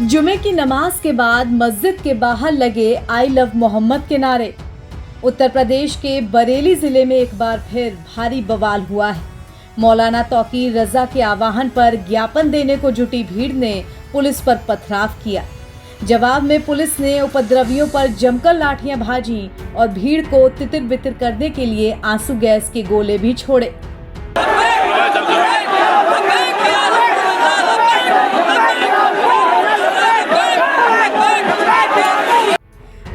जुमे की नमाज के बाद मस्जिद के बाहर लगे आई लव मोहम्मद के नारे। उत्तर प्रदेश के बरेली जिले में एक बार फिर भारी बवाल हुआ है। मौलाना तौकीर रजा के आह्वान पर ज्ञापन देने को जुटी भीड़ ने पुलिस पर पथराव किया। जवाब में पुलिस ने उपद्रवियों पर जमकर लाठियां भाजी और भीड़ को तितिर बितिर करने के लिए आंसू गैस के गोले भी छोड़े।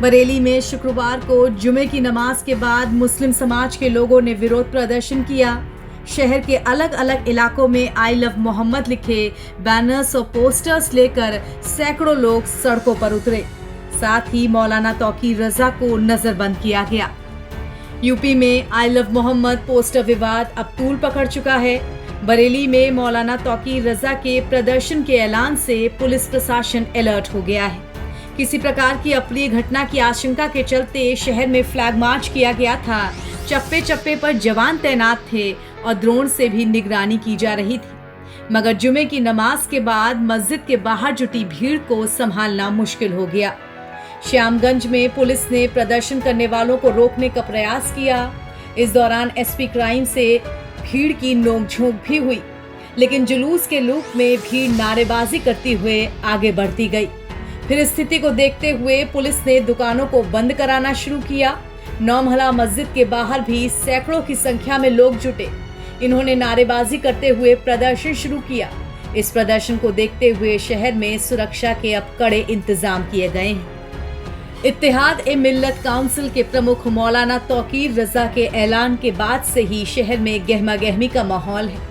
बरेली में शुक्रवार को जुमे की नमाज के बाद मुस्लिम समाज के लोगों ने विरोध प्रदर्शन किया। शहर के अलग अलग इलाकों में आई लव मोहम्मद लिखे बैनर्स और पोस्टर्स लेकर सैकड़ों लोग सड़कों पर उतरे। साथ ही मौलाना तौकीर रजा को नजरबंद किया गया। यूपी में आई लव मोहम्मद पोस्टर विवाद अब तूल पकड़ चुका है। बरेली में मौलाना तौकीर रजा के प्रदर्शन के ऐलान से पुलिस प्रशासन अलर्ट हो गया है। किसी प्रकार की अप्रिय घटना की आशंका के चलते शहर में फ्लैग मार्च किया गया था। चप्पे चप्पे पर जवान तैनात थे और ड्रोन से भी निगरानी की जा रही थी। मगर जुमे की नमाज के बाद मस्जिद के बाहर जुटी भीड़ को संभालना मुश्किल हो गया। श्यामगंज में पुलिस ने प्रदर्शन करने वालों को रोकने का प्रयास किया। इस दौरान एसपी क्राइम से भीड़ की नोकझोंक भी हुई, लेकिन जुलूस के लूप में भीड़ नारेबाजी करती हुए आगे बढ़ती गई। फिर स्थिति को देखते हुए पुलिस ने दुकानों को बंद कराना शुरू किया। नौमहला मस्जिद के बाहर भी सैकड़ों की संख्या में लोग जुटे। इन्होंने नारेबाजी करते हुए प्रदर्शन शुरू किया। इस प्रदर्शन को देखते हुए शहर में सुरक्षा के अब कड़े इंतजाम किए गए हैं। इत्तेहाद-ए-मिल्लत काउंसिल के प्रमुख मौलाना तौकीर रजा के ऐलान के बाद से ही शहर में गहमा गहमी का माहौल है।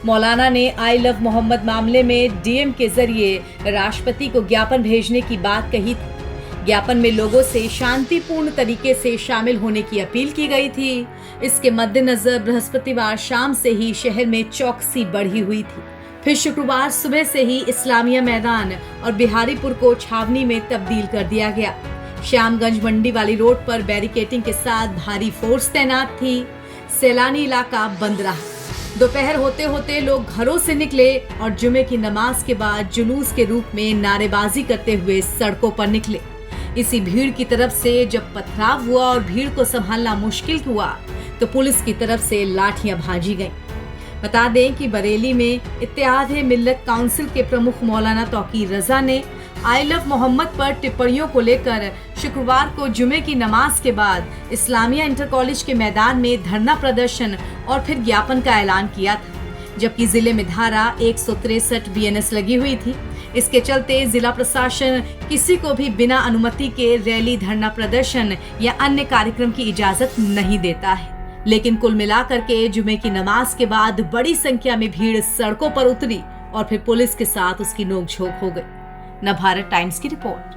मौलाना ने आई लव मोहम्मद मामले में डीएम के जरिए राष्ट्रपति को ज्ञापन भेजने की बात कही थी। ज्ञापन में लोगों से शांतिपूर्ण तरीके से शामिल होने की अपील की गई थी। इसके मद्देनजर बृहस्पतिवार शाम से ही शहर में चौकसी बढ़ी हुई थी। फिर शुक्रवार सुबह से ही इस्लामिया मैदान और बिहारीपुर को छावनी में तब्दील कर दिया गया। श्यामगंज मंडी वाली रोड पर बैरिकेडिंग के साथ भारी फोर्स तैनात थी। सैलानी इलाका बंद रहा। दोपहर होते होते लोग घरों से निकले और जुमे की नमाज के बाद जुलूस के रूप में नारेबाजी करते हुए सड़कों पर निकले। इसी भीड़ की तरफ से जब पथराव हुआ और भीड़ को संभालना मुश्किल हुआ तो पुलिस की तरफ से लाठियां भाजी गईं। बता दें कि बरेली में इत्तेहाद-ए-मिल्लत काउंसिल के प्रमुख मौलाना तौकीर रजा ने आई लव मोहम्मद पर टिप्पणियों को लेकर शुक्रवार को जुमे की नमाज के बाद इस्लामिया इंटर कॉलेज के मैदान में धरना प्रदर्शन और फिर ज्ञापन का ऐलान किया था। जबकि जिले में धारा 163 बीएनएस लगी हुई थी। इसके चलते जिला प्रशासन किसी को भी बिना अनुमति के रैली, धरना प्रदर्शन या अन्य कार्यक्रम की इजाजत नहीं देता है। लेकिन कुल मिलाकर के जुमे की नमाज के बाद बड़ी संख्या में भीड़ सड़कों पर उतरी और फिर पुलिस के साथ उसकी नोकझोंक हो गई। नवभारत टाइम्स की रिपोर्ट।